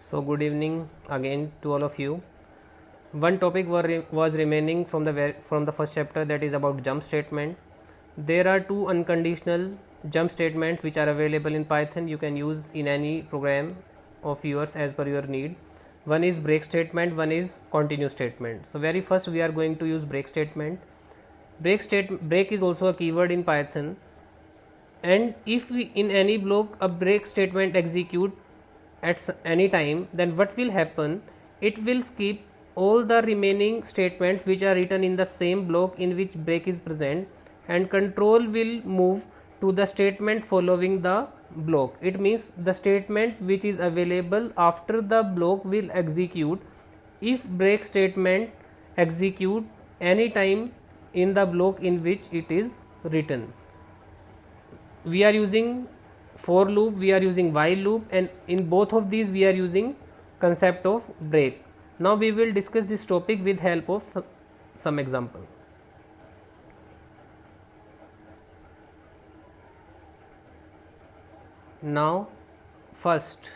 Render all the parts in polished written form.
So good evening again to all of you. One topic was remaining from the first chapter, that is about jump statement. There are two unconditional jump statements which are available in Python. You can use in any program of yours as per your need. One is break statement, one is continue statement. So very first we are going to use break statement. Break is also a keyword in Python, and if we in any block a break statement execute at any time, then what will happen, it will skip all the remaining statements which are written in the same block in which break is present, and control will move to the statement following the block. It means the statement which is available after the block will execute if break statement execute any time in the block in which it is written. We are using for loop, we are using while loop, and in both of these we are using concept of break. Now we will discuss this topic with help of some example. Now first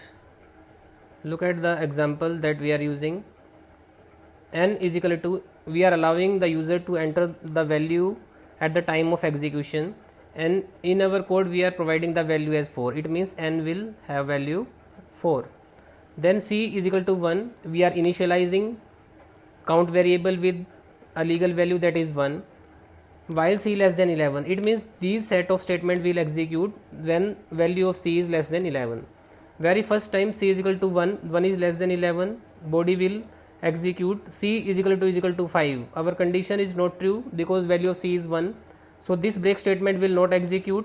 look at the example that we are using. N is equal to, we are allowing the user to enter the value at the time of execution, and in our code we are providing the value as 4. It means n will have value 4. Then c is equal to 1, we are initializing count variable with a legal value, that is 1, while c less than 11. It means these set of statement will execute when value of c is less than 11. Very first time c is equal to 1 is less than 11, body will execute c is equal to 5. Our condition is not true because value of c is 1. So this break statement will not execute.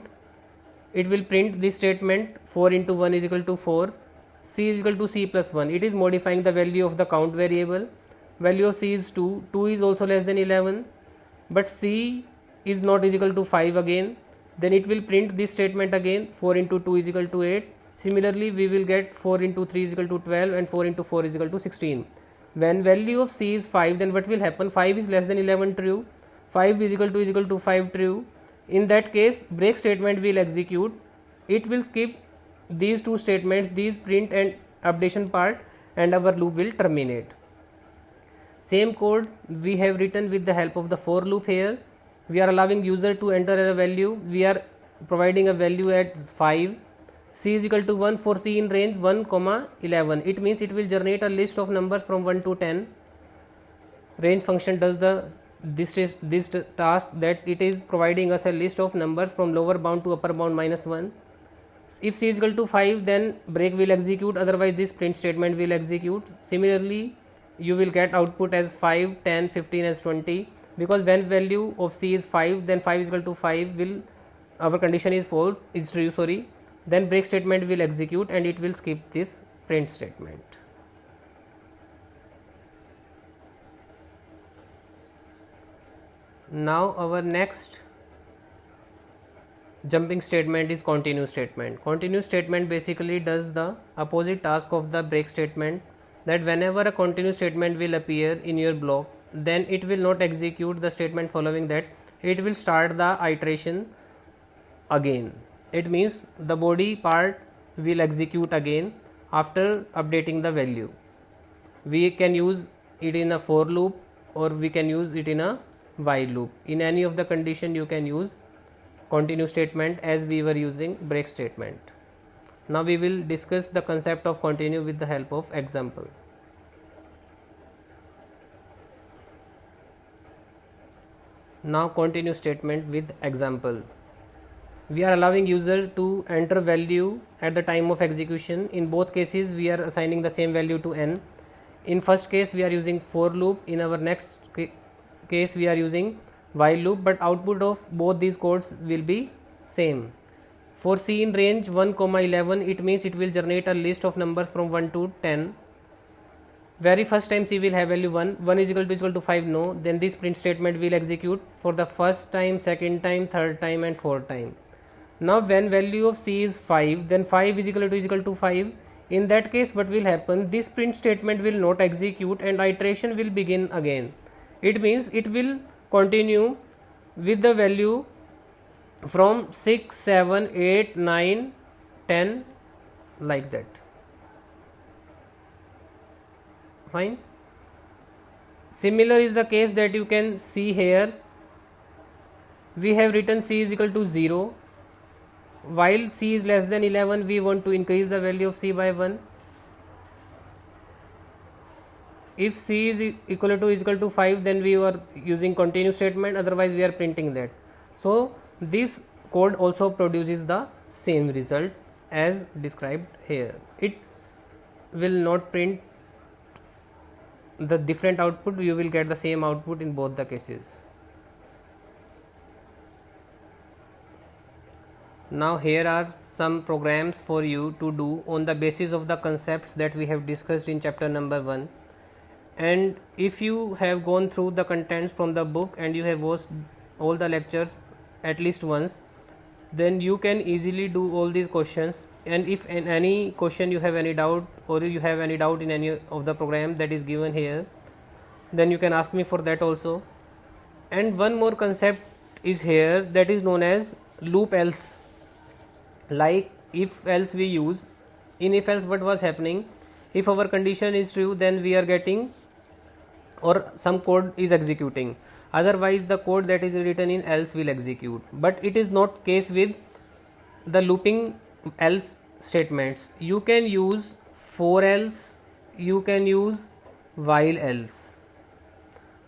It will print this statement 4 into 1 is equal to 4. C is equal to c plus 1. It is modifying the value of the count variable. Value of c is 2. 2 is also less than 11. But c is not is equal to 5 again. Then it will print this statement again, 4 into 2 is equal to 8. Similarly, we will get 4 into 3 is equal to 12 and 4 into 4 is equal to 16. When value of c is 5, then what will happen? 5 is less than 11 true. 5 is equal to 5 true. In that case, break statement will execute. It will skip these two statements, these print and updation part, and our loop will terminate. Same code we have written with the help of the for loop here. We are allowing user to enter a value. We are providing a value at 5. C is equal to 1 for c in range 1, 11. It means it will generate a list of numbers from 1 to 10. Range function does this task, that it is providing us a list of numbers from lower bound to upper bound minus 1. If c is equal to 5, then break will execute, otherwise this print statement will execute. Similarly, you will get output as 5, 10, 15 as 20, because when value of c is 5, then 5 is equal to 5 will, our condition is false, is true, sorry. Then break statement will execute and it will skip this print statement. Now our next jumping statement is continue statement. Continue statement basically does the opposite task of the break statement, that whenever a continue statement will appear in your block, then it will not execute the statement following that, it will start the iteration again. It means the body part will execute again after updating the value. We can use it in a for loop or we can use it in a while loop. In any of the condition you can use continue statement as we were using break statement. Now we will discuss the concept of continue with the help of example. Now continue statement with example. We are allowing user to enter value at the time of execution. In both cases we are assigning the same value to n. In first case we are using for loop, in our next case we are using while loop, but output of both these codes will be same. For c in range 1, 11, it means it will generate a list of numbers from 1 to 10. Very first time c will have value 1 is equal to 5, no, then this print statement will execute for the first time, second time, third time and fourth time. Now when value of c is 5, then 5 is equal to 5. In that case what will happen, this print statement will not execute and iteration will begin again. It means it will continue with the value from 6, 7, 8, 9, 10 like that. Fine. Similar is the case that you can see here. We have written c is equal to 0. While c is less than 11, we want to increase the value of c by 1. If c is equal to 5, then we are using continuous statement, otherwise we are printing that. So this code also produces the same result as described here. It will not print the different output, you will get the same output in both the cases. Now here are some programs for you to do on the basis of the concepts that we have discussed in chapter number 1. And if you have gone through the contents from the book and you have watched all the lectures at least once, then you can easily do all these questions. And if in any question you have any doubt, or you have any doubt in any of the program that is given here, then you can ask me for that also. And one more concept is here, that is known as loop else. Like if else we use, in if else what was happening, if our condition is true, then we are getting, or some code is executing, otherwise the code that is written in else will execute. But it is not case with the looping else statements. You can use for else, you can use while else,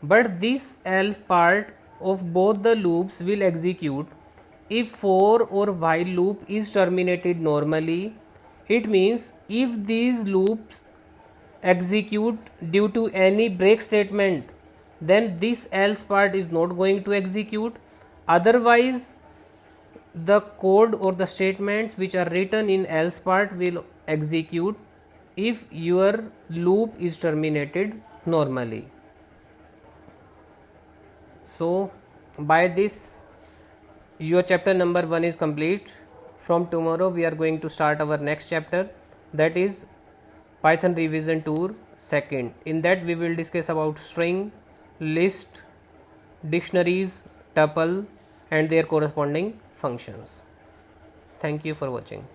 but this else part of both the loops will execute if for or while loop is terminated normally. It means if these loops execute due to any break statement, then this else part is not going to execute. Otherwise the code or the statements which are written in else part will execute if your loop is terminated normally. So by this your chapter number 1 is complete. From tomorrow we are going to start our next chapter, that is Python revision tour 2nd. In that we will discuss about string, list, dictionaries, tuple and their corresponding functions. Thank you for watching.